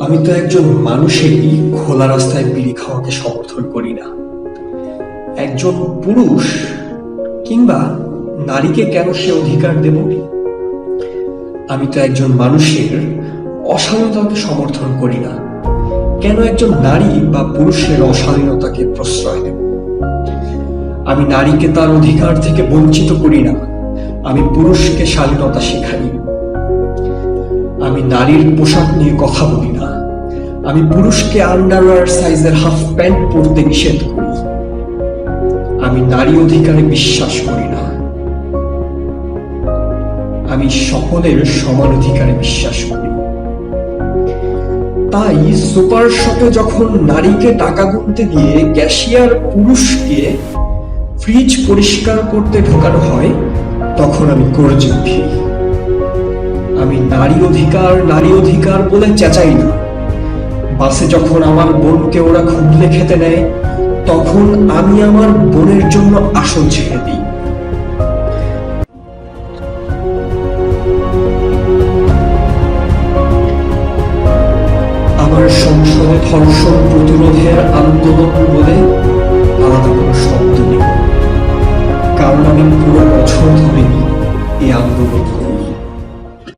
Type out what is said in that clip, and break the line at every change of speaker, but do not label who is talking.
আমি তো একজন মানুষেরই খোলা রাস্তায় বিড়ি খাওয়াকে সমর্থন করি না। একজন পুরুষ কিংবা নারীকে কেন সে অধিকার দেব? আমি তো একজন মানুষের অস্বাধীনতাকে সমর্থন করি না, কেন একজন নারী বা পুরুষের অস্বাধীনতাকে প্রশ্রয় দেব? আমি নারীকে তার অধিকার থেকে বঞ্চিত করি না, আমি পুরুষকে স্বাধীনতা শেখাই। আমি নারীর পোশাক নিয়ে কথা বলি না, আমি পুরুষকে আন্ডারওয়্যার সাইজের হাফ প্যান্ট পরতে নিষেধ করি। আমি নারী অধিকারে বিশ্বাস করি না, আমি সকলের সমান অধিকারে বিশ্বাস করি। তাই সুপার শপে যখন নারীকে টাকা গুনতে গিয়ে ক্যাশিয়ার পুরুষকে ফ্রিজ পরিষ্কার করতে ঢোকানো হয়, তখন আমি গর্জে উঠি। আমি নারী অধিকার বলে চেঁচাই না। বাসে যখন আমার বোনকে ওরা খুদলে খেতে নেয়, তখন আমি আমার বোনের জন্য আসন ছেড়ে দিই। আমার সংসদে ধর্ষণ প্রতিরোধের আন্দোলন বলে আলাদা কোনো শব্দ নেই, কারণ আমি পুরো বছর ধরে এই আন্দোলন করি।